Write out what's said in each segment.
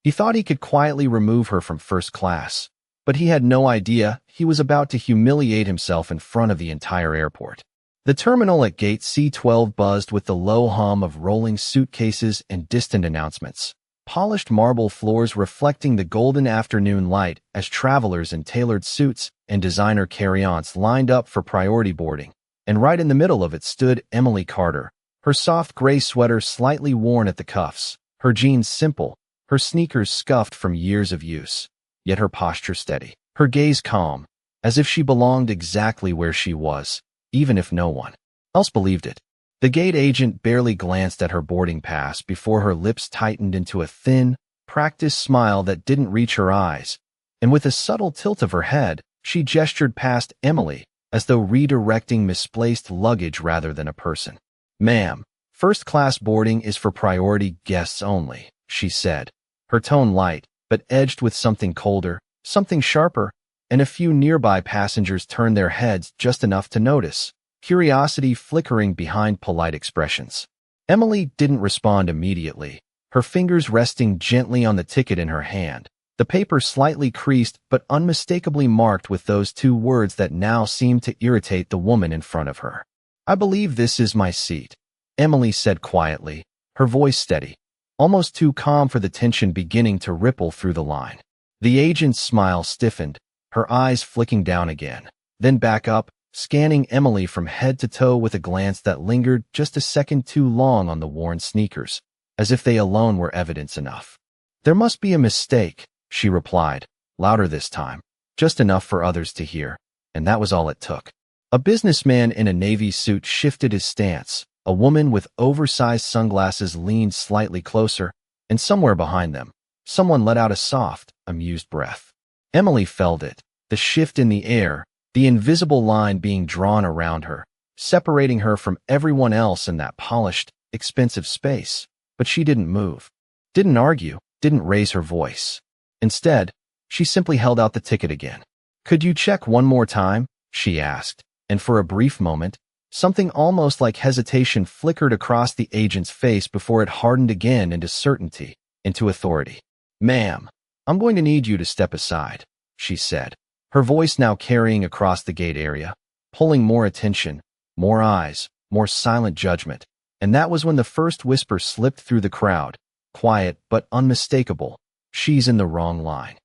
He thought he could quietly remove her from first class, but he had no idea he was about to humiliate himself in front of the entire airport. The terminal at Gate C-12 buzzed with the low hum of rolling suitcases and distant announcements. Polished marble floors reflecting the golden afternoon light as travelers in tailored suits and designer carry-ons lined up for priority boarding. And right in the middle of it stood Emily Carter, her soft gray sweater slightly worn at the cuffs, her jeans simple, her sneakers scuffed from years of use, yet her posture steady, her gaze calm, as if she belonged exactly where she was, even if no one else believed it. The gate agent barely glanced at her boarding pass before her lips tightened into a thin, practiced smile that didn't reach her eyes, and with a subtle tilt of her head, she gestured past Emily, as though redirecting misplaced luggage rather than a person. "Ma'am, first-class boarding is for priority guests only," she said, her tone light, but edged with something colder, something sharper, and a few nearby passengers turned their heads just enough to notice, curiosity flickering behind polite expressions. Emily didn't respond immediately, her fingers resting gently on the ticket in her hand, the paper slightly creased but unmistakably marked with those two words that now seemed to irritate the woman in front of her. "I believe this is my seat," Emily said quietly, her voice steady, almost too calm for the tension beginning to ripple through the line. The agent's smile stiffened, her eyes flicking down again, then back up, scanning Emily from head to toe with a glance that lingered just a second too long on the worn sneakers, as if they alone were evidence enough. "There must be a mistake," she replied, louder this time, just enough for others to hear, and that was all it took. A businessman in a navy suit shifted his stance, a woman with oversized sunglasses leaned slightly closer, and somewhere behind them, someone let out a soft, amused breath. Emily felt it, the shift in the air, the invisible line being drawn around her, separating her from everyone else in that polished, expensive space. But she didn't move, didn't argue, didn't raise her voice. Instead, she simply held out the ticket again. "Could you check one more time?" she asked, and for a brief moment, something almost like hesitation flickered across the agent's face before it hardened again into certainty, into authority. "Ma'am, I'm going to need you to step aside," she said, her voice now carrying across the gate area, pulling more attention, more eyes, more silent judgment. And that was when the first whisper slipped through the crowd, quiet but unmistakable. "She's in the wrong line."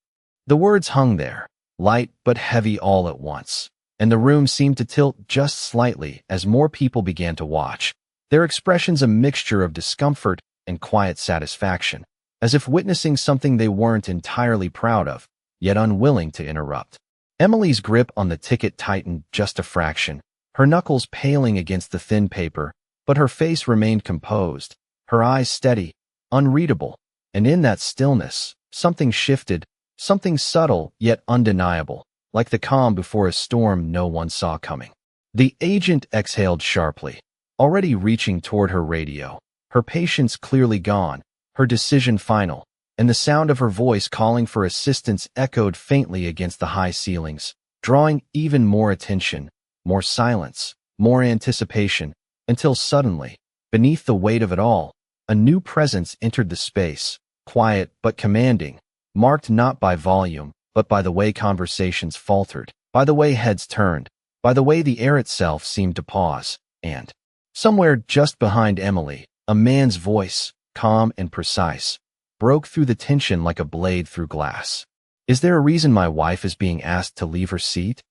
The words hung there, light but heavy all at once, and the room seemed to tilt just slightly as more people began to watch, their expressions a mixture of discomfort and quiet satisfaction, as if witnessing something they weren't entirely proud of, yet unwilling to interrupt. Emily's grip on the ticket tightened just a fraction, her knuckles paling against the thin paper, but her face remained composed, her eyes steady, unreadable, and in that stillness, something shifted, something subtle yet undeniable, like the calm before a storm no one saw coming. The agent exhaled sharply, already reaching toward her radio, her patience clearly gone, her decision final, and the sound of her voice calling for assistance echoed faintly against the high ceilings, drawing even more attention, more silence, more anticipation, until suddenly, beneath the weight of it all, a new presence entered the space, quiet but commanding, marked not by volume, but by the way conversations faltered, by the way heads turned, by the way the air itself seemed to pause, and somewhere just behind Emily, a man's voice, calm and precise, broke through the tension like a blade through glass. "Is there a reason my wife is being asked to leave her seat?"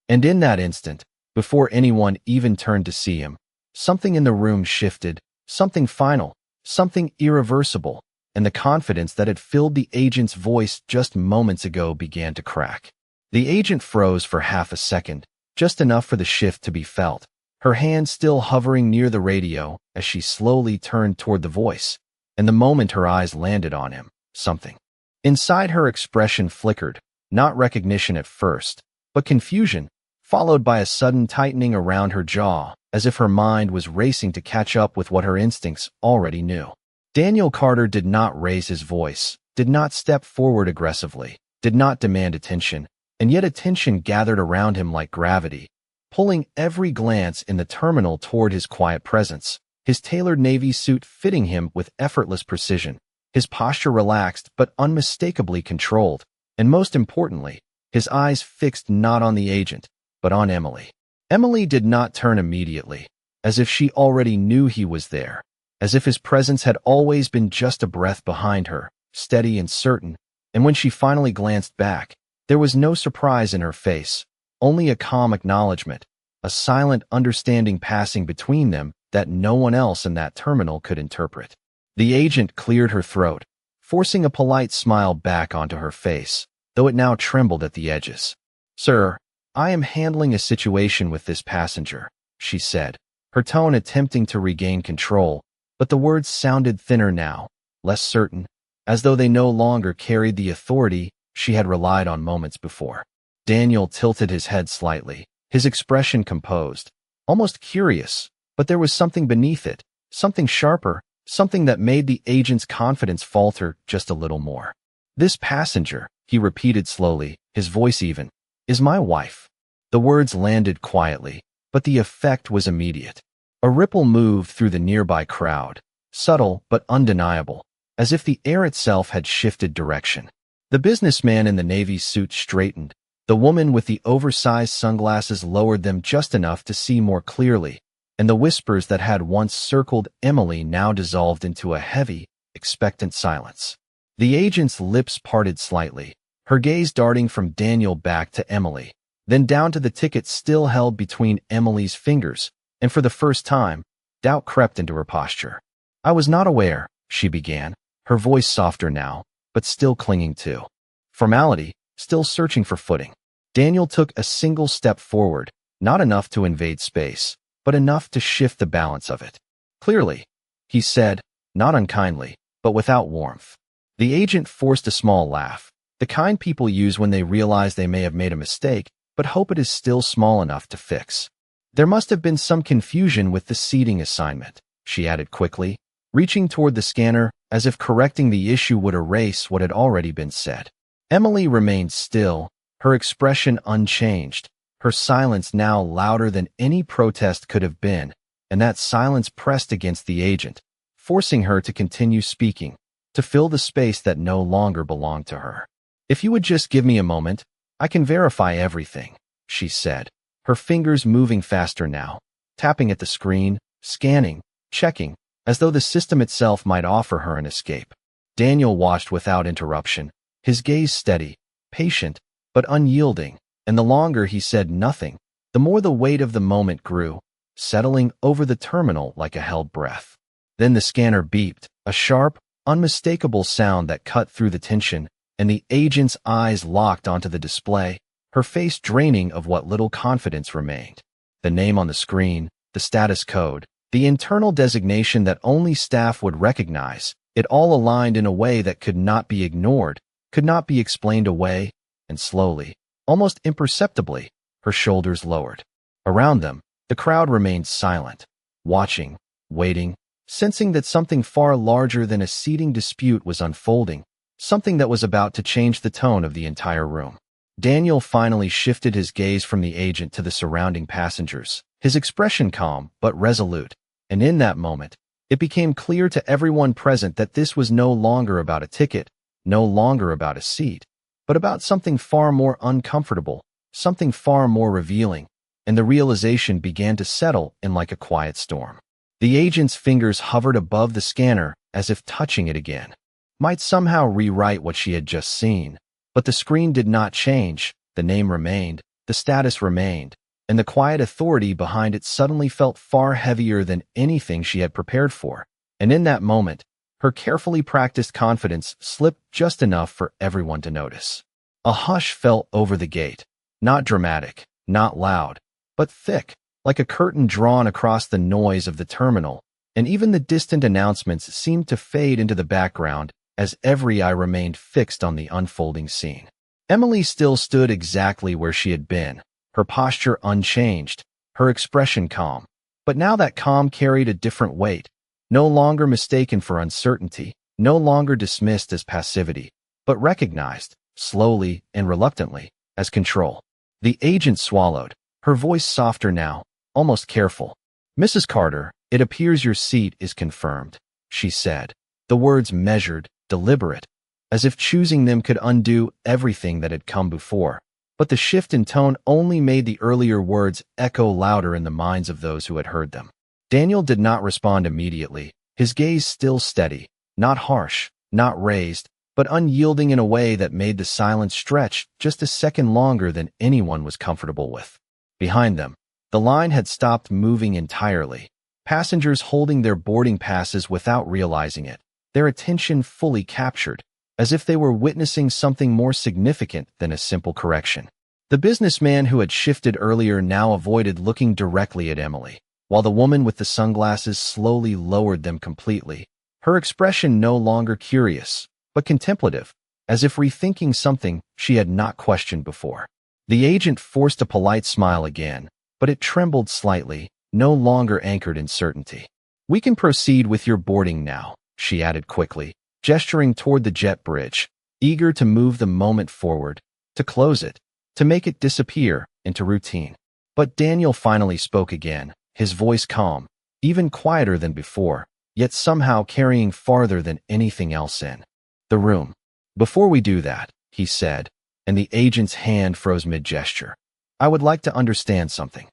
And in that instant, before anyone even turned to see him, something in the room shifted, something final, something irreversible, and the confidence that had filled the agent's voice just moments ago began to crack. The agent froze for half a second, just enough for the shift to be felt, her hand still hovering near the radio as she slowly turned toward the voice, and the moment her eyes landed on him, something inside her expression flickered, not recognition at first, but confusion, followed by a sudden tightening around her jaw, as if her mind was racing to catch up with what her instincts already knew. Daniel Carter did not raise his voice, did not step forward aggressively, did not demand attention, and yet attention gathered around him like gravity, pulling every glance in the terminal toward his quiet presence, his tailored navy suit fitting him with effortless precision, His posture relaxed but unmistakably controlled, and most importantly, his eyes fixed not on the agent, but on Emily. Emily did not turn immediately, as if she already knew he was there, as if his presence had always been just a breath behind her, steady and certain, and when she finally glanced back, there was no surprise in her face, only a calm acknowledgement, a silent understanding passing between them that no one else in that terminal could interpret. The agent cleared her throat, forcing a polite smile back onto her face, though it now trembled at the edges. "Sir, I am handling a situation with this passenger," she said, her tone attempting to regain control, but the words sounded thinner now, less certain, as though they no longer carried the authority she had relied on moments before. Daniel tilted his head slightly, his expression composed, almost curious, but there was something beneath it, something sharper, something that made the agent's confidence falter just a little more. "This passenger," he repeated slowly, his voice even, "is my wife." The words landed quietly, but the effect was immediate. A ripple moved through the nearby crowd, subtle but undeniable, as if the air itself had shifted direction. The businessman in the navy suit straightened. The woman with the oversized sunglasses lowered them just enough to see more clearly, and the whispers that had once circled Emily now dissolved into a heavy, expectant silence. The agent's lips parted slightly, her gaze darting from Daniel back to Emily, then down to the ticket still held between Emily's fingers, and for the first time, doubt crept into her posture. "I was not aware," she began, her voice softer now, but still clinging to formality, still searching for footing. Daniel took a single step forward, not enough to invade space, but enough to shift the balance of it. "Clearly," he said, not unkindly, but without warmth. The agent forced a small laugh, the kind people use when they realize they may have made a mistake, but hope it is still small enough to fix. "There must have been some confusion with the seating assignment," she added quickly, reaching toward the scanner as if correcting the issue would erase what had already been said. Emily remained still, her expression unchanged, her silence now louder than any protest could have been, and that silence pressed against the agent, forcing her to continue speaking, to fill the space that no longer belonged to her. "If you would just give me a moment, I can verify everything," she said, her fingers moving faster now, tapping at the screen, scanning, checking, as though the system itself might offer her an escape. Daniel watched without interruption, his gaze steady, patient, but unyielding, and the longer he said nothing, the more the weight of the moment grew, settling over the terminal like a held breath. Then the scanner beeped, a sharp, unmistakable sound that cut through the tension, and the agent's eyes locked onto the display, her face draining of what little confidence remained. The name on the screen, the status code, the internal designation that only staff would recognize, it all aligned in a way that could not be ignored, could not be explained away, and slowly, almost imperceptibly, her shoulders lowered. Around them, the crowd remained silent, watching, waiting, sensing that something far larger than a seating dispute was unfolding, something that was about to change the tone of the entire room. Daniel finally shifted his gaze from the agent to the surrounding passengers, his expression calm but resolute, and in that moment, it became clear to everyone present that this was no longer about a ticket, no longer about a seat, but about something far more uncomfortable, something far more revealing, and the realization began to settle in like a quiet storm. The agent's fingers hovered above the scanner as if touching it again, might somehow rewrite what she had just seen, but the screen did not change, the name remained, the status remained, and the quiet authority behind it suddenly felt far heavier than anything she had prepared for, and in that moment, her carefully practiced confidence slipped just enough for everyone to notice. A hush fell over the gate, not dramatic, not loud, but thick, like a curtain drawn across the noise of the terminal, and even the distant announcements seemed to fade into the background as every eye remained fixed on the unfolding scene. Emily still stood exactly where she had been, her posture unchanged, her expression calm, but now that calm carried a different weight, no longer mistaken for uncertainty, no longer dismissed as passivity, but recognized, slowly and reluctantly, as control. The agent swallowed, her voice softer now, almost careful. "Mrs. Carter, it appears your seat is confirmed," she said, the words measured, deliberate, as if choosing them could undo everything that had come before. But the shift in tone only made the earlier words echo louder in the minds of those who had heard them. Daniel did not respond immediately, his gaze still steady, not harsh, not raised, but unyielding in a way that made the silence stretch just a second longer than anyone was comfortable with. Behind them, the line had stopped moving entirely, passengers holding their boarding passes without realizing it, their attention fully captured, as if they were witnessing something more significant than a simple correction. The businessman who had shifted earlier now avoided looking directly at Emily, while the woman with the sunglasses slowly lowered them completely, her expression no longer curious, but contemplative, as if rethinking something she had not questioned before. The agent forced a polite smile again, but it trembled slightly, no longer anchored in certainty. "We can proceed with your boarding now," she added quickly, gesturing toward the jet bridge, eager to move the moment forward, to close it, to make it disappear into routine. But Daniel finally spoke again, his voice calm, even quieter than before, yet somehow carrying farther than anything else in the room. "Before we do that," he said, and the agent's hand froze mid-gesture, "I would like to understand something."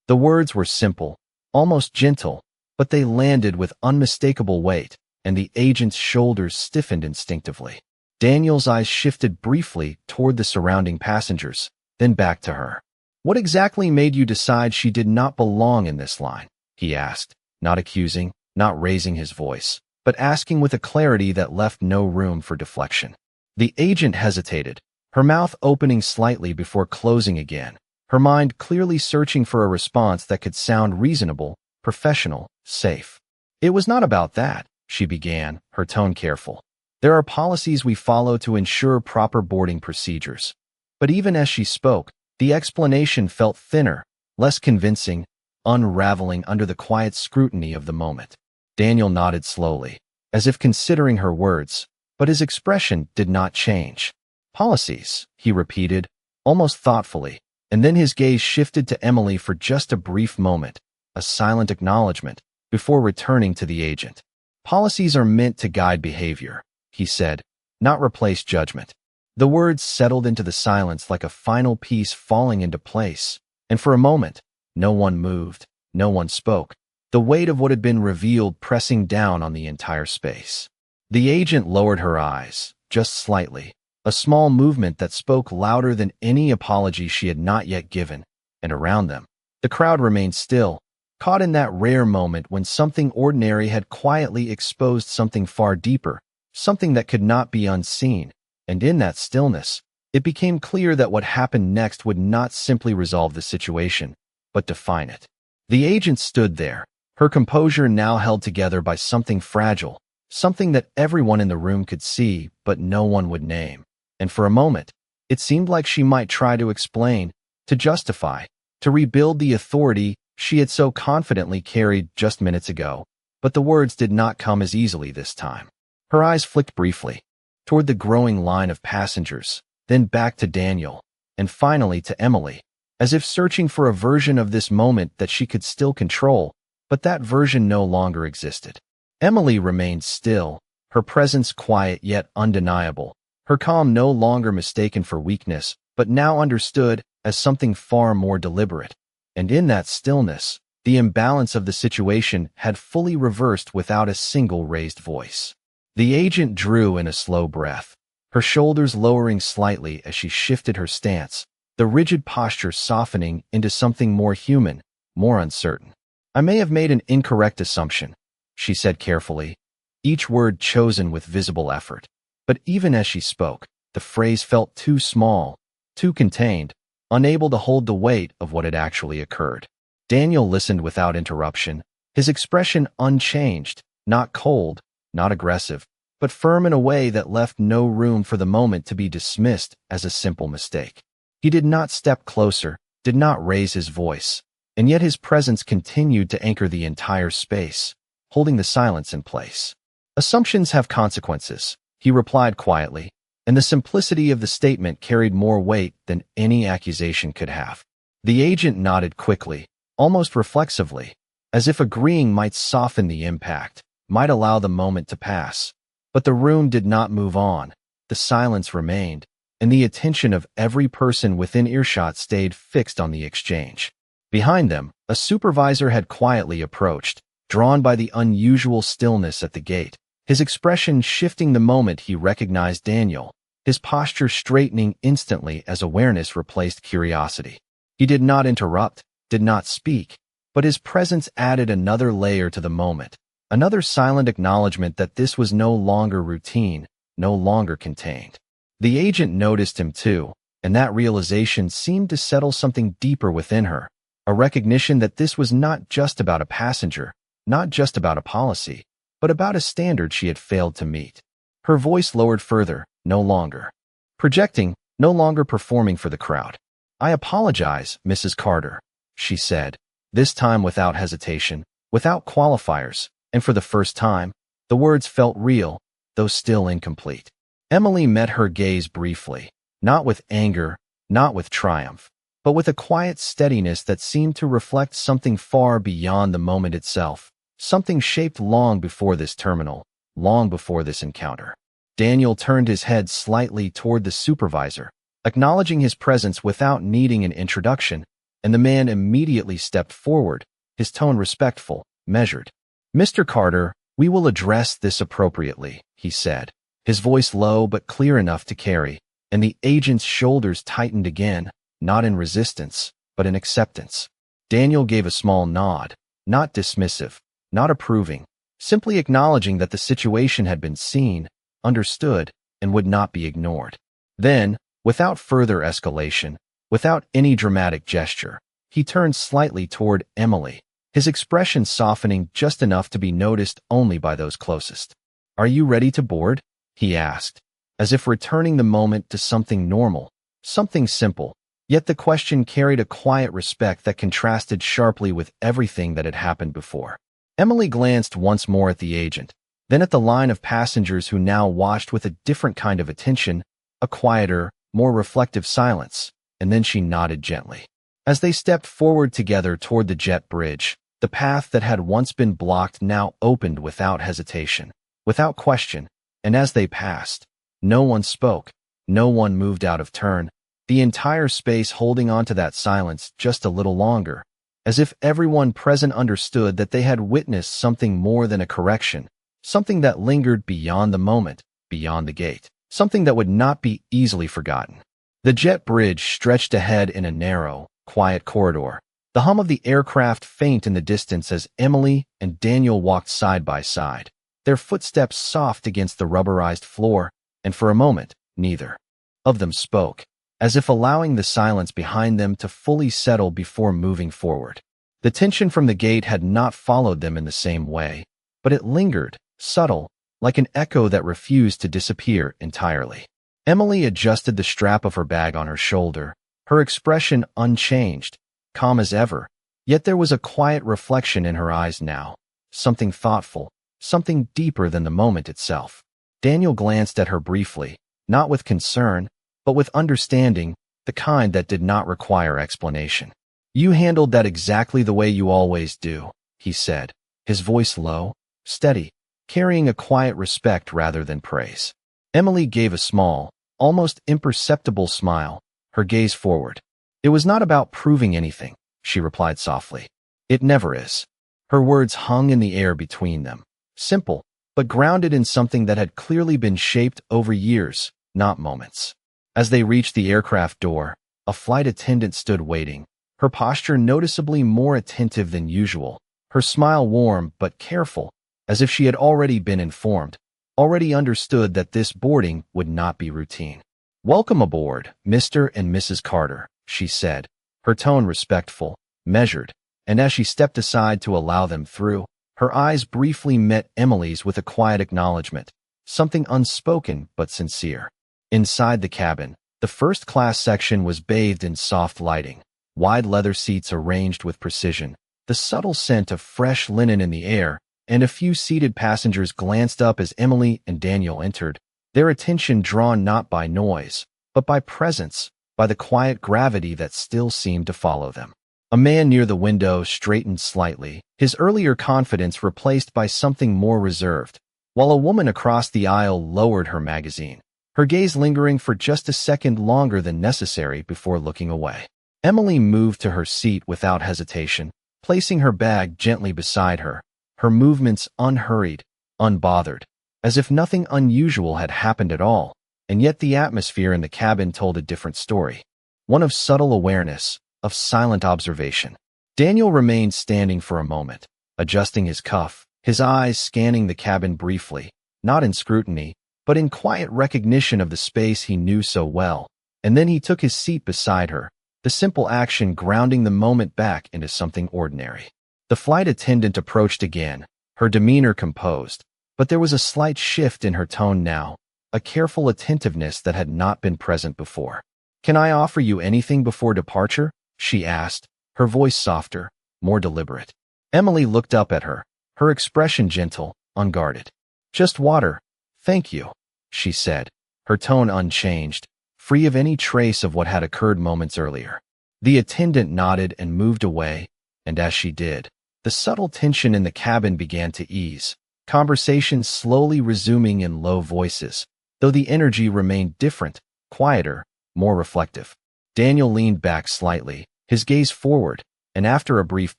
The words were simple, almost gentle, but they landed with unmistakable weight, and the agent's shoulders stiffened instinctively. Daniel's eyes shifted briefly toward the surrounding passengers, then back to her. "What exactly made you decide she did not belong in this line?" he asked, not accusing, not raising his voice, but asking with a clarity that left no room for deflection. The agent hesitated, her mouth opening slightly before closing again, her mind clearly searching for a response that could sound reasonable, professional, safe. "It was not about that," she began, her tone careful. "There are policies we follow to ensure proper boarding procedures." But even as she spoke, the explanation felt thinner, less convincing, unraveling under the quiet scrutiny of the moment. Daniel nodded slowly, as if considering her words, but his expression did not change. "Policies," he repeated, almost thoughtfully, and then his gaze shifted to Emily for just a brief moment, a silent acknowledgement, before returning to the agent. "Policies are meant to guide behavior," he said, "not replace judgment." The words settled into the silence like a final piece falling into place, and for a moment, no one moved, no one spoke, the weight of what had been revealed pressing down on the entire space. The agent lowered her eyes, just slightly, a small movement that spoke louder than any apology she had not yet given, and around them, the crowd remained still, caught in that rare moment when something ordinary had quietly exposed something far deeper, something that could not be unseen, and in that stillness, it became clear that what happened next would not simply resolve the situation, but define it. The agent stood there, her composure now held together by something fragile, something that everyone in the room could see but no one would name. And for a moment, it seemed like she might try to explain, to justify, to rebuild the authority she had so confidently carried just minutes ago, but the words did not come as easily this time. Her eyes flicked briefly, toward the growing line of passengers, then back to Daniel, and finally to Emily, as if searching for a version of this moment that she could still control, but that version no longer existed. Emily remained still, her presence quiet yet undeniable, her calm no longer mistaken for weakness, but now understood as something far more deliberate. And in that stillness, the imbalance of the situation had fully reversed without a single raised voice. The agent drew in a slow breath, her shoulders lowering slightly as she shifted her stance, the rigid posture softening into something more human, more uncertain. "I may have made an incorrect assumption," she said carefully, each word chosen with visible effort. But even as she spoke, the phrase felt too small, too contained, unable to hold the weight of what had actually occurred. Daniel listened without interruption, his expression unchanged, not cold, not aggressive, but firm in a way that left no room for the moment to be dismissed as a simple mistake. He did not step closer, did not raise his voice, and yet his presence continued to anchor the entire space, holding the silence in place. "Assumptions have consequences," he replied quietly, and the simplicity of the statement carried more weight than any accusation could have. The agent nodded quickly, almost reflexively, as if agreeing might soften the impact, might allow the moment to pass. But the room did not move on. The silence remained, and the attention of every person within earshot stayed fixed on the exchange. Behind them, a supervisor had quietly approached, drawn by the unusual stillness at the gate, his expression shifting the moment he recognized Daniel, his posture straightening instantly as awareness replaced curiosity. He did not interrupt, did not speak, but his presence added another layer to the moment, another silent acknowledgement that this was no longer routine, no longer contained. The agent noticed him too, and that realization seemed to settle something deeper within her, a recognition that this was not just about a passenger, not just about a policy, but about a standard she had failed to meet. Her voice lowered further, no longer projecting, no longer performing for the crowd. "I apologize, Mrs. Carter," she said, this time without hesitation, without qualifiers, and for the first time, the words felt real, though still incomplete. Emily met her gaze briefly, not with anger, not with triumph, but with a quiet steadiness that seemed to reflect something far beyond the moment itself, something shaped long before this terminal, long before this encounter. Daniel turned his head slightly toward the supervisor, acknowledging his presence without needing an introduction, and the man immediately stepped forward, his tone respectful, measured. "Mr. Carter, we will address this appropriately," he said, his voice low but clear enough to carry, and the agent's shoulders tightened again, not in resistance, but in acceptance. Daniel gave a small nod, not dismissive, not approving, simply acknowledging that the situation had been seen, understood, and would not be ignored. Then, without further escalation, without any dramatic gesture, he turned slightly toward Emily, his expression softening just enough to be noticed only by those closest. "Are you ready to board?" he asked, as if returning the moment to something normal, something simple, yet the question carried a quiet respect that contrasted sharply with everything that had happened before. Emily glanced once more at the agent, then at the line of passengers who now watched with a different kind of attention, a quieter, more reflective silence, and then she nodded gently. As they stepped forward together toward the jet bridge, the path that had once been blocked now opened without hesitation, without question, and as they passed, no one spoke, no one moved out of turn, the entire space holding on to that silence just a little longer, as if everyone present understood that they had witnessed something more than a correction, something that lingered beyond the moment, beyond the gate, something that would not be easily forgotten. The jet bridge stretched ahead in a narrow, quiet corridor, the hum of the aircraft faint in the distance as Emily and Daniel walked side by side, their footsteps soft against the rubberized floor, and for a moment, neither of them spoke, as if allowing the silence behind them to fully settle before moving forward. The tension from the gate had not followed them in the same way, but it lingered, subtle, like an echo that refused to disappear entirely. Emily adjusted the strap of her bag on her shoulder, her expression unchanged, calm as ever, yet there was a quiet reflection in her eyes now, something thoughtful, something deeper than the moment itself. Daniel glanced at her briefly, not with concern, but with understanding, the kind that did not require explanation. "You handled that exactly the way you always do," he said, his voice low, steady, carrying a quiet respect rather than praise. Emily gave a small, almost imperceptible smile, her gaze forward. "It was not about proving anything," she replied softly. "It never is." Her words hung in the air between them, simple, but grounded in something that had clearly been shaped over years, not moments. As they reached the aircraft door, a flight attendant stood waiting, her posture noticeably more attentive than usual, her smile warm but careful, as if she had already been informed, already understood that this boarding would not be routine. "Welcome aboard, Mr. and Mrs. Carter," she said, her tone respectful, measured, and as she stepped aside to allow them through, her eyes briefly met Emily's with a quiet acknowledgement, something unspoken but sincere. Inside the cabin, the first-class section was bathed in soft lighting, wide leather seats arranged with precision, the subtle scent of fresh linen in the air, and a few seated passengers glanced up as Emily and Daniel entered, their attention drawn not by noise, but by presence, by the quiet gravity that still seemed to follow them. A man near the window straightened slightly, his earlier confidence replaced by something more reserved, while a woman across the aisle lowered her magazine, her gaze lingering for just a second longer than necessary before looking away. Emily moved to her seat without hesitation, placing her bag gently beside her, her movements unhurried, unbothered, as if nothing unusual had happened at all, and yet the atmosphere in the cabin told a different story. One of subtle awareness, of silent observation. Daniel remained standing for a moment, adjusting his cuff, his eyes scanning the cabin briefly, not in scrutiny, but in quiet recognition of the space he knew so well, and then he took his seat beside her, the simple action grounding the moment back into something ordinary. The flight attendant approached again, her demeanor composed, but there was a slight shift in her tone now, a careful attentiveness that had not been present before. "Can I offer you anything before departure?" she asked, her voice softer, more deliberate. Emily looked up at her, her expression gentle, unguarded. "Just water, thank you," she said, her tone unchanged, free of any trace of what had occurred moments earlier. The attendant nodded and moved away, and as she did, the subtle tension in the cabin began to ease, conversation slowly resuming in low voices, though the energy remained different, quieter, more reflective. Daniel leaned back slightly, his gaze forward, and after a brief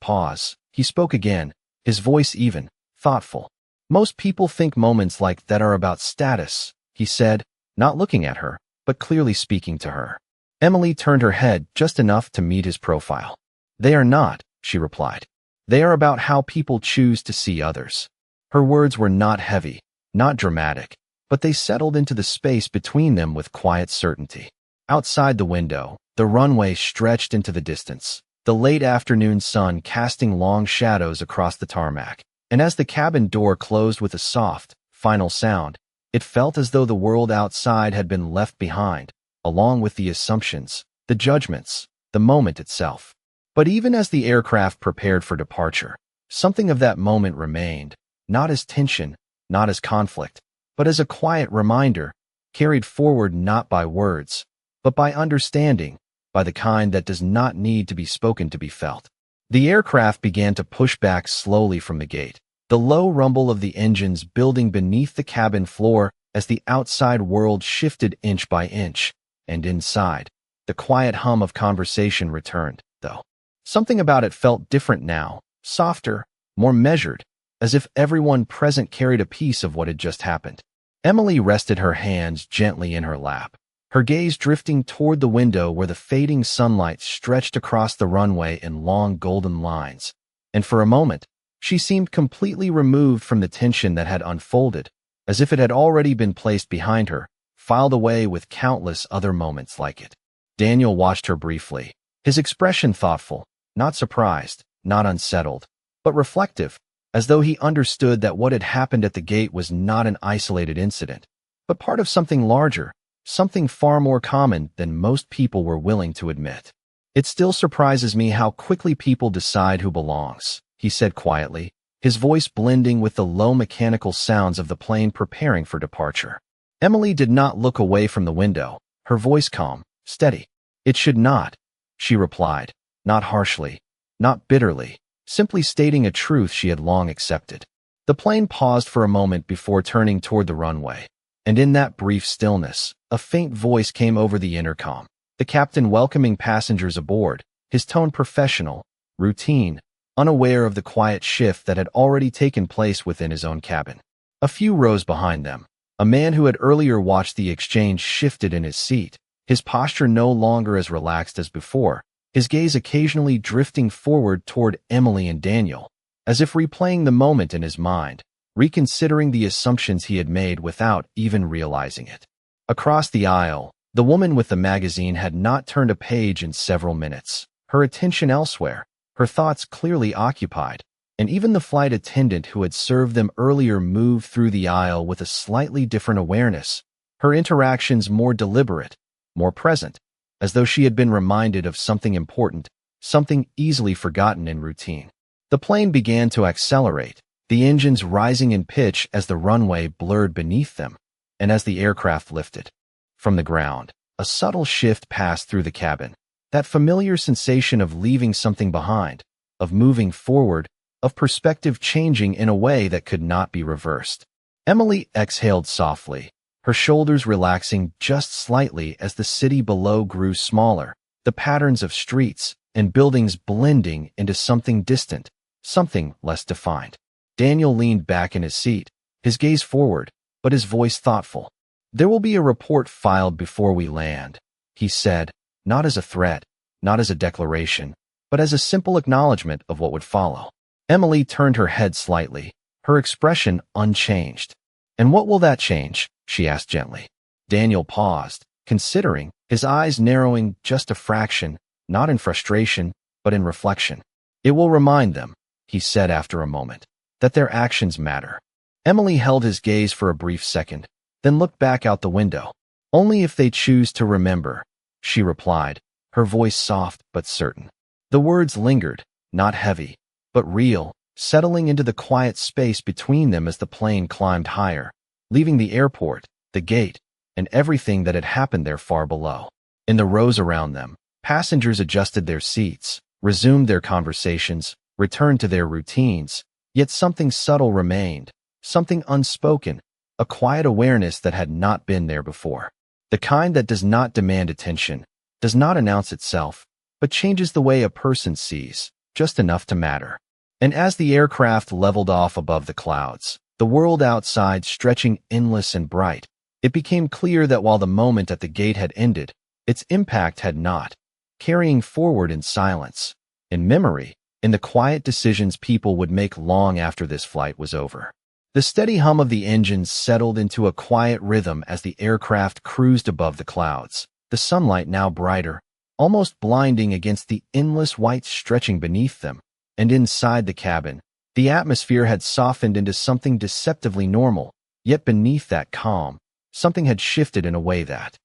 pause, he spoke again, his voice even, thoughtful. "Most people think moments like that are about status," he said, not looking at her, but clearly speaking to her. Emily turned her head just enough to meet his profile. "They are not," she replied. "They are about how people choose to see others." Her words were not heavy, not dramatic, but they settled into the space between them with quiet certainty. Outside the window, the runway stretched into the distance, the late afternoon sun casting long shadows across the tarmac, and as the cabin door closed with a soft, final sound, it felt as though the world outside had been left behind, along with the assumptions, the judgments, the moment itself. But even as the aircraft prepared for departure, something of that moment remained, not as tension, not as conflict, but as a quiet reminder, carried forward not by words, but by understanding, by the kind that does not need to be spoken to be felt. The aircraft began to push back slowly from the gate, the low rumble of the engines building beneath the cabin floor as the outside world shifted inch by inch, and inside, the quiet hum of conversation returned, though. Something about it felt different now, softer, more measured, as if everyone present carried a piece of what had just happened. Emily rested her hands gently in her lap, her gaze drifting toward the window where the fading sunlight stretched across the runway in long golden lines, and for a moment, she seemed completely removed from the tension that had unfolded, as if it had already been placed behind her, filed away with countless other moments like it. Daniel watched her briefly, his expression thoughtful, not surprised, not unsettled, but reflective, as though he understood that what had happened at the gate was not an isolated incident, but part of something larger, something far more common than most people were willing to admit. "It still surprises me how quickly people decide who belongs," he said quietly, his voice blending with the low mechanical sounds of the plane preparing for departure. Emily did not look away from the window, her voice calm, steady. "It should not," she replied, not harshly, not bitterly, simply stating a truth she had long accepted. The plane paused for a moment before turning toward the runway, and in that brief stillness, a faint voice came over the intercom, the captain welcoming passengers aboard, his tone professional, routine, unaware of the quiet shift that had already taken place within his own cabin. A few rows behind them, a man who had earlier watched the exchange shifted in his seat, his posture no longer as relaxed as before, his gaze occasionally drifting forward toward Emily and Daniel, as if replaying the moment in his mind, reconsidering the assumptions he had made without even realizing it. Across the aisle, the woman with the magazine had not turned a page in several minutes, her attention elsewhere, her thoughts clearly occupied, and even the flight attendant who had served them earlier moved through the aisle with a slightly different awareness, her interactions more deliberate, more present, as though she had been reminded of something important, something easily forgotten in routine. The plane began to accelerate, the engines rising in pitch as the runway blurred beneath them, and as the aircraft lifted. From the ground, a subtle shift passed through the cabin, that familiar sensation of leaving something behind, of moving forward, of perspective changing in a way that could not be reversed. Emily exhaled softly, her shoulders relaxing just slightly as the city below grew smaller, the patterns of streets and buildings blending into something distant, something less defined. Daniel leaned back in his seat, his gaze forward, but his voice thoughtful. "There will be a report filed before we land," he said, not as a threat, not as a declaration, but as a simple acknowledgement of what would follow. Emily turned her head slightly, her expression unchanged. "And what will that change?" she asked gently. Daniel paused, considering, his eyes narrowing just a fraction, not in frustration, but in reflection. "It will remind them," he said after a moment, "that their actions matter." Emily held his gaze for a brief second, then looked back out the window. "Only if they choose to remember," she replied, her voice soft but certain. The words lingered, not heavy, but real, settling into the quiet space between them as the plane climbed higher, leaving the airport, the gate, and everything that had happened there far below. In the rows around them, passengers adjusted their seats, resumed their conversations, returned to their routines, yet something subtle remained, something unspoken, a quiet awareness that had not been there before. The kind that does not demand attention, does not announce itself, but changes the way a person sees, just enough to matter. And as the aircraft leveled off above the clouds, the world outside stretching endless and bright, it became clear that while the moment at the gate had ended, its impact had not, carrying forward in silence, in memory, in the quiet decisions people would make long after this flight was over. The steady hum of the engines settled into a quiet rhythm as the aircraft cruised above the clouds, the sunlight now brighter, almost blinding against the endless white stretching beneath them. And inside the cabin, the atmosphere had softened into something deceptively normal, yet beneath that calm, something had shifted in a way that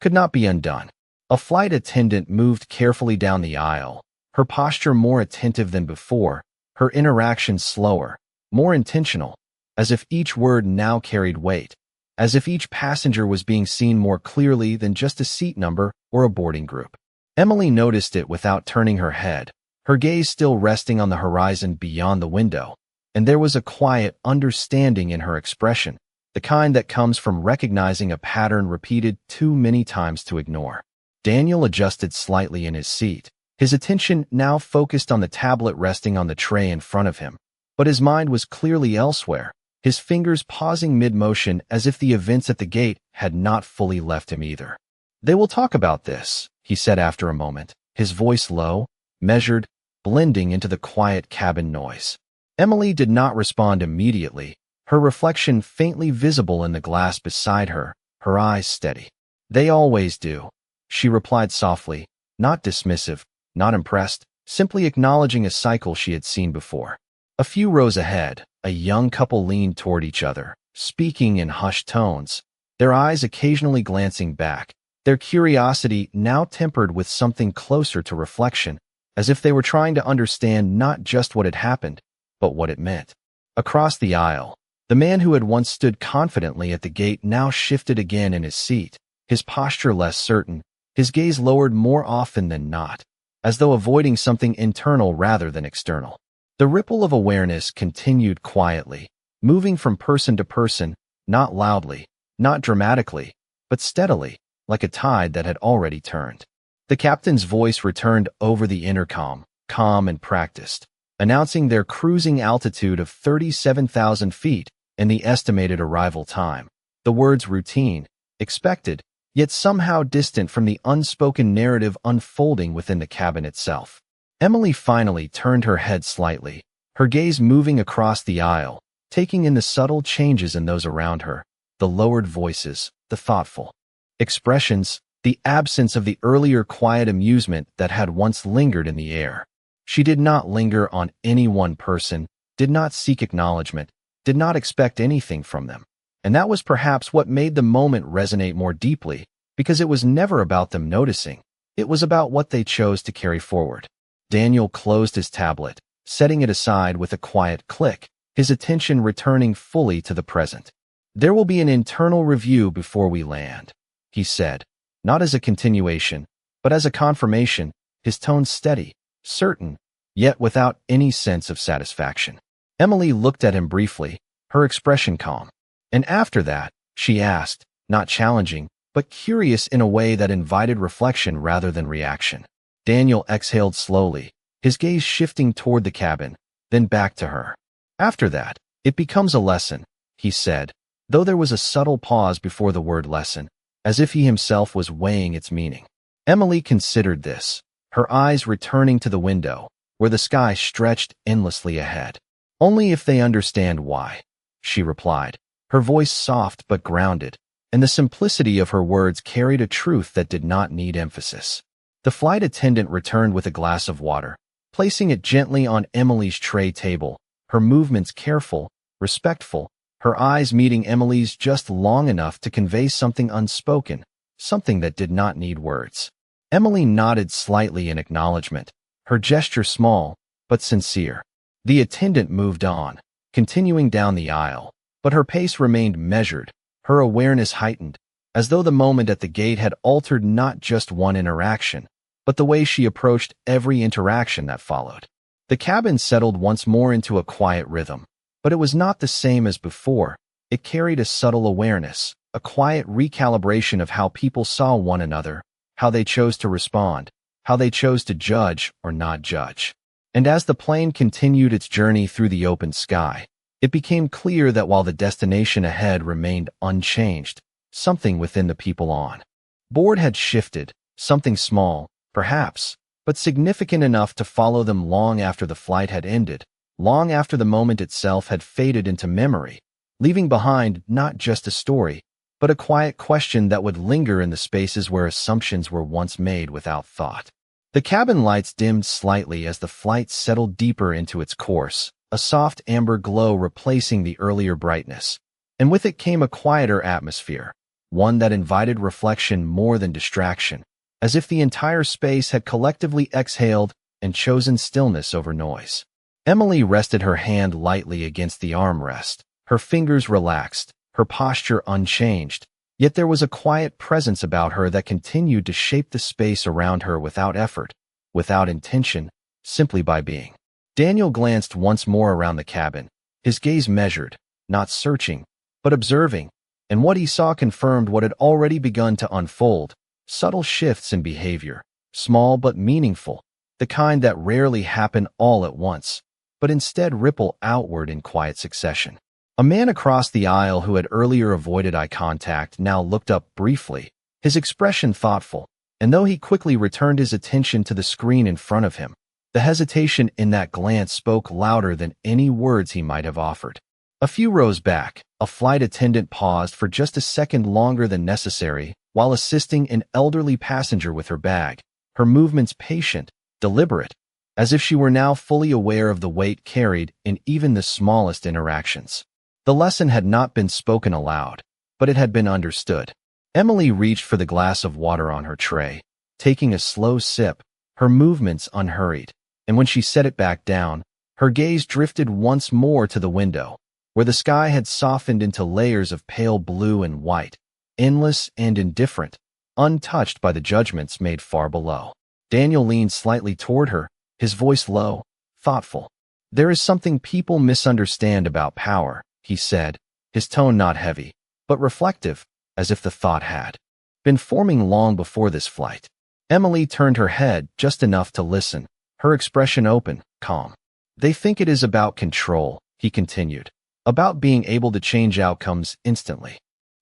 could not be undone. A flight attendant moved carefully down the aisle, her posture more attentive than before, her interaction slower, more intentional, as if each word now carried weight, as if each passenger was being seen more clearly than just a seat number or a boarding group. Emily noticed it without turning her head, her gaze still resting on the horizon beyond the window, and there was a quiet understanding in her expression, the kind that comes from recognizing a pattern repeated too many times to ignore. Daniel adjusted slightly in his seat, his attention now focused on the tablet resting on the tray in front of him, but his mind was clearly elsewhere, his fingers pausing mid-motion as if the events at the gate had not fully left him either. "They will talk about this," he said after a moment, his voice low, measured, blending into the quiet cabin noise. Emily did not respond immediately, her reflection faintly visible in the glass beside her, her eyes steady. "They always do," she replied softly, not dismissive, not impressed, simply acknowledging a cycle she had seen before. A few rows ahead, a young couple leaned toward each other, speaking in hushed tones, their eyes occasionally glancing back, their curiosity now tempered with something closer to reflection, as if they were trying to understand not just what had happened, but what it meant. Across the aisle, the man who had once stood confidently at the gate now shifted again in his seat, his posture less certain, his gaze lowered more often than not, as though avoiding something internal rather than external. The ripple of awareness continued quietly, moving from person to person, not loudly, not dramatically, but steadily, like a tide that had already turned. The captain's voice returned over the intercom, calm and practiced, announcing their cruising altitude of 37,000 feet and the estimated arrival time. The words routine, expected, yet somehow distant from the unspoken narrative unfolding within the cabin itself. Emily finally turned her head slightly, her gaze moving across the aisle, taking in the subtle changes in those around her, the lowered voices, the thoughtful expressions, the absence of the earlier quiet amusement that had once lingered in the air. She did not linger on any one person, did not seek acknowledgement, did not expect anything from them. And that was perhaps what made the moment resonate more deeply, because it was never about them noticing. It was about what they chose to carry forward. Daniel closed his tablet, setting it aside with a quiet click, his attention returning fully to the present. "There will be an internal review before we land," he said, not as a continuation, but as a confirmation, his tone steady, certain, yet without any sense of satisfaction. Emily looked at him briefly, her expression calm. And after that, she asked, not challenging, but curious in a way that invited reflection rather than reaction. Daniel exhaled slowly, his gaze shifting toward the cabin, then back to her. After that, it becomes a lesson, he said, though there was a subtle pause before the word lesson, as if he himself was weighing its meaning. Emily considered this, her eyes returning to the window, where the sky stretched endlessly ahead. Only if they understand why, she replied, her voice soft but grounded, and the simplicity of her words carried a truth that did not need emphasis. The flight attendant returned with a glass of water, placing it gently on Emily's tray table, her movements careful, respectful, her eyes meeting Emily's just long enough to convey something unspoken, something that did not need words. Emily nodded slightly in acknowledgement, her gesture small, but sincere. The attendant moved on, continuing down the aisle, but her pace remained measured, her awareness heightened, as though the moment at the gate had altered not just one interaction, but the way she approached every interaction that followed. The cabin settled once more into a quiet rhythm, but it was not the same as before. It carried a subtle awareness, a quiet recalibration of how people saw one another, how they chose to respond, how they chose to judge or not judge. And as the plane continued its journey through the open sky, it became clear that while the destination ahead remained unchanged, something within the people on board had shifted, something small, perhaps, but significant enough to follow them long after the flight had ended, long after the moment itself had faded into memory, leaving behind not just a story, but a quiet question that would linger in the spaces where assumptions were once made without thought. The cabin lights dimmed slightly as the flight settled deeper into its course, a soft amber glow replacing the earlier brightness, and with it came a quieter atmosphere, one that invited reflection more than distraction, as if the entire space had collectively exhaled and chosen stillness over noise. Emily rested her hand lightly against the armrest, her fingers relaxed, her posture unchanged, yet there was a quiet presence about her that continued to shape the space around her without effort, without intention, simply by being. Daniel glanced once more around the cabin, his gaze measured, not searching, but observing, and what he saw confirmed what had already begun to unfold, subtle shifts in behavior, small but meaningful, the kind that rarely happen all at once, but instead ripple outward in quiet succession. A man across the aisle who had earlier avoided eye contact now looked up briefly, his expression thoughtful, and though he quickly returned his attention to the screen in front of him, the hesitation in that glance spoke louder than any words he might have offered. A few rows back, a flight attendant paused for just a second longer than necessary while assisting an elderly passenger with her bag, her movements patient, deliberate, as if she were now fully aware of the weight carried in even the smallest interactions. The lesson had not been spoken aloud, but it had been understood. Emily reached for the glass of water on her tray, taking a slow sip, her movements unhurried, and when she set it back down, her gaze drifted once more to the window, where the sky had softened into layers of pale blue and white, endless and indifferent, untouched by the judgments made far below. Daniel leaned slightly toward her, his voice low, thoughtful. "There is something people misunderstand about power," he said, his tone not heavy, but reflective, as if the thought had been forming long before this flight. Emily turned her head just enough to listen, her expression open, calm. "They think it is about control," he continued, "about being able to change outcomes instantly."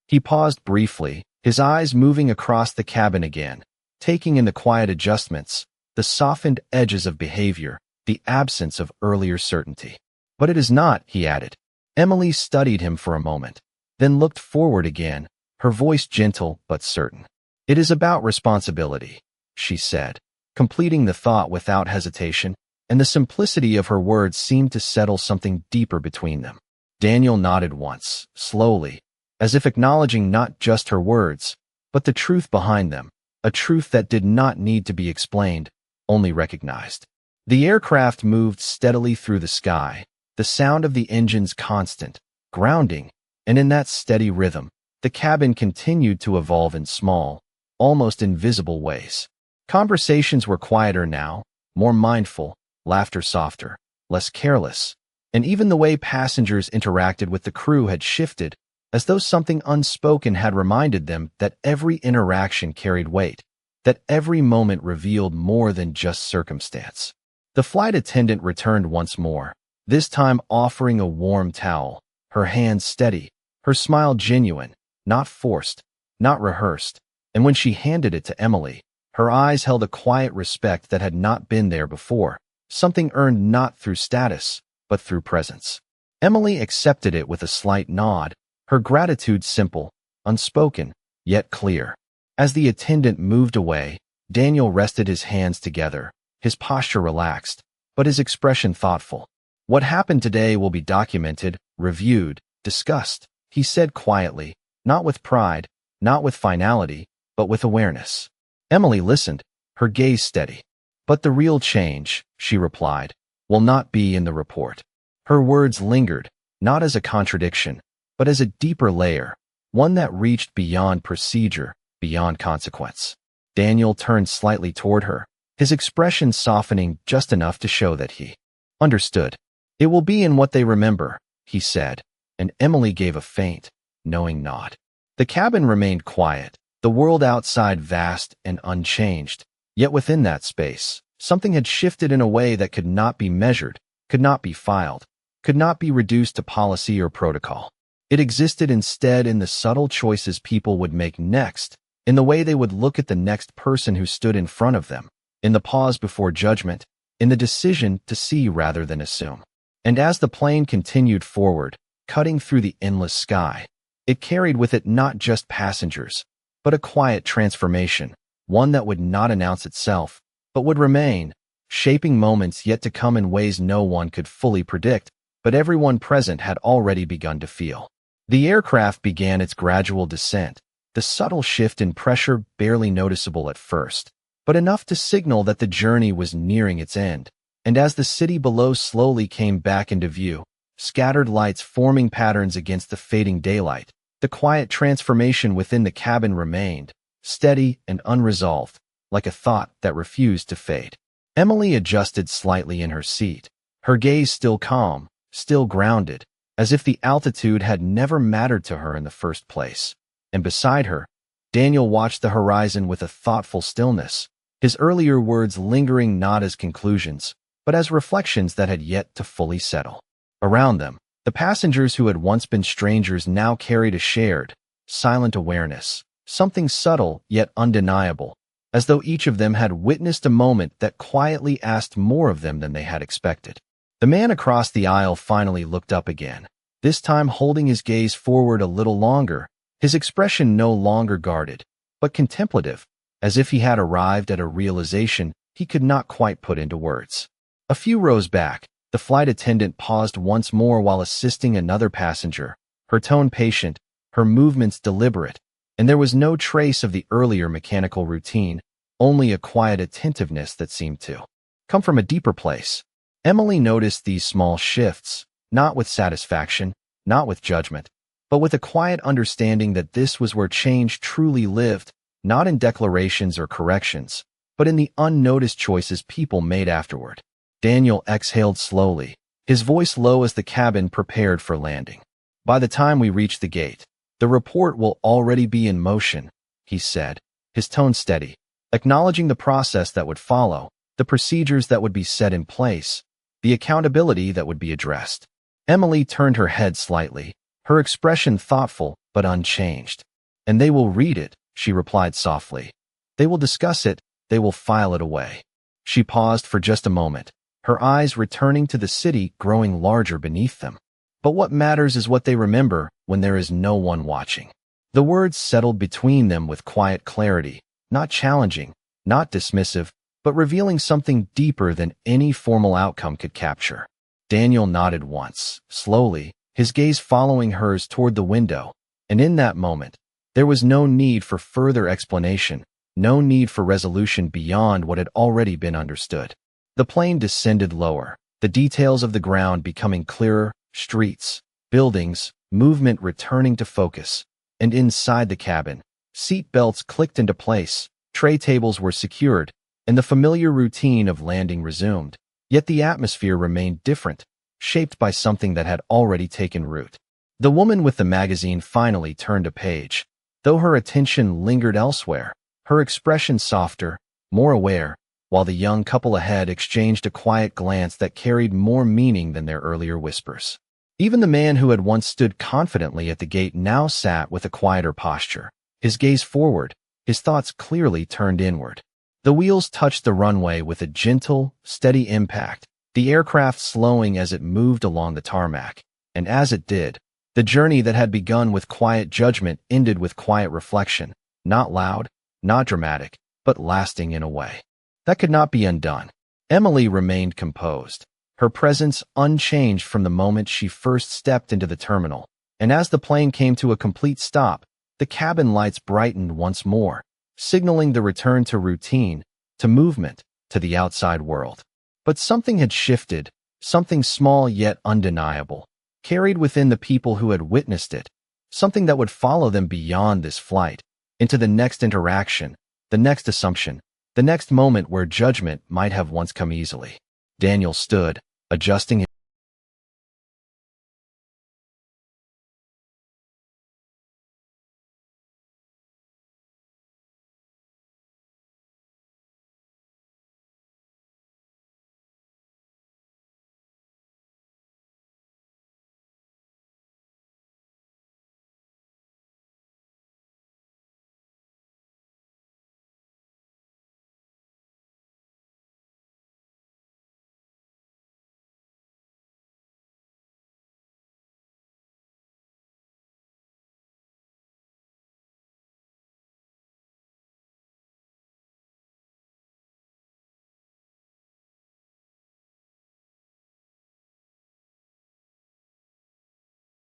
He paused briefly, his eyes moving across the cabin again, taking in the quiet adjustments, the softened edges of behavior, the absence of earlier certainty. "But it is not," he added. Emily studied him for a moment, then looked forward again, her voice gentle but certain. "It is about responsibility," she said, completing the thought without hesitation, and the simplicity of her words seemed to settle something deeper between them. Daniel nodded once, slowly, as if acknowledging not just her words, but the truth behind them, a truth that did not need to be explained, only recognized. The aircraft moved steadily through the sky, the sound of the engines constant, grounding, and in that steady rhythm, the cabin continued to evolve in small, almost invisible ways. Conversations were quieter now, more mindful, laughter softer, less careless, and even the way passengers interacted with the crew had shifted, as though something unspoken had reminded them that every interaction carried weight, that every moment revealed more than just circumstance. The flight attendant returned once more, this time offering a warm towel, her hands steady, her smile genuine, not forced, not rehearsed, and when she handed it to Emily, her eyes held a quiet respect that had not been there before, something earned not through status, but through presence. Emily accepted it with a slight nod, her gratitude simple, unspoken, yet clear. As the attendant moved away, Daniel rested his hands together, his posture relaxed, but his expression thoughtful. "What happened today will be documented, reviewed, discussed," he said quietly, not with pride, not with finality, but with awareness. Emily listened, her gaze steady. "But the real change," she replied, "will not be in the report." Her words lingered, not as a contradiction, but as a deeper layer, one that reached beyond procedure, beyond consequence. Daniel turned slightly toward her, his expression softening just enough to show that he understood. "It will be in what they remember," he said, and Emily gave a faint, knowing nod. The cabin remained quiet, the world outside vast and unchanged, yet within that space, something had shifted in a way that could not be measured, could not be filed, could not be reduced to policy or protocol. It existed instead in the subtle choices people would make next, in the way they would look at the next person who stood in front of them, in the pause before judgment, in the decision to see rather than assume. And as the plane continued forward, cutting through the endless sky, it carried with it not just passengers, but a quiet transformation, one that would not announce itself, but would remain, shaping moments yet to come in ways no one could fully predict, but everyone present had already begun to feel. The aircraft began its gradual descent, the subtle shift in pressure barely noticeable at first, but enough to signal that the journey was nearing its end. And as the city below slowly came back into view, scattered lights forming patterns against the fading daylight, the quiet transformation within the cabin remained, steady and unresolved, like a thought that refused to fade. Emily adjusted slightly in her seat, her gaze still calm, still grounded, as if the altitude had never mattered to her in the first place. And beside her, Daniel watched the horizon with a thoughtful stillness, his earlier words lingering not as conclusions, but as reflections that had yet to fully settle. Around them, the passengers who had once been strangers now carried a shared, silent awareness, something subtle yet undeniable, as though each of them had witnessed a moment that quietly asked more of them than they had expected. The man across the aisle finally looked up again, this time holding his gaze forward a little longer, his expression no longer guarded, but contemplative, as if he had arrived at a realization he could not quite put into words. A few rows back, the flight attendant paused once more while assisting another passenger, her tone patient, her movements deliberate, and there was no trace of the earlier mechanical routine, only a quiet attentiveness that seemed to come from a deeper place. Emily noticed these small shifts, not with satisfaction, not with judgment, but with a quiet understanding that this was where change truly lived, not in declarations or corrections, but in the unnoticed choices people made afterward. Daniel exhaled slowly, his voice low as the cabin prepared for landing. "By the time we reach the gate, the report will already be in motion," he said, his tone steady, acknowledging the process that would follow, the procedures that would be set in place, the accountability that would be addressed. Emily turned her head slightly, her expression thoughtful but unchanged. "And they will read it," she replied softly. "They will discuss it, they will file it away." She paused for just a moment, her eyes returning to the city growing larger beneath them. "But what matters is what they remember when there is no one watching." The words settled between them with quiet clarity, not challenging, not dismissive, but revealing something deeper than any formal outcome could capture. Daniel nodded once, slowly, his gaze following hers toward the window, and in that moment, there was no need for further explanation, no need for resolution beyond what had already been understood. The plane descended lower, the details of the ground becoming clearer, streets, buildings, movement returning to focus, and inside the cabin, seat belts clicked into place, tray tables were secured, and the familiar routine of landing resumed. Yet the atmosphere remained different, shaped by something that had already taken root. The woman with the magazine finally turned a page. Though her attention lingered elsewhere, her expression softer, more aware, while the young couple ahead exchanged a quiet glance that carried more meaning than their earlier whispers. Even the man who had once stood confidently at the gate now sat with a quieter posture, his gaze forward, his thoughts clearly turned inward. The wheels touched the runway with a gentle, steady impact, the aircraft slowing as it moved along the tarmac. And as it did, the journey that had begun with quiet judgment ended with quiet reflection, not loud, not dramatic, but lasting in a way that could not be undone. Emily remained composed, her presence unchanged from the moment she first stepped into the terminal. And as the plane came to a complete stop, the cabin lights brightened once more, signaling the return to routine, to movement, to the outside world. But something had shifted, something small yet undeniable, carried within the people who had witnessed it, something that would follow them beyond this flight, into the next interaction, the next assumption, the next moment where judgment might have once come easily. Daniel stood, adjusting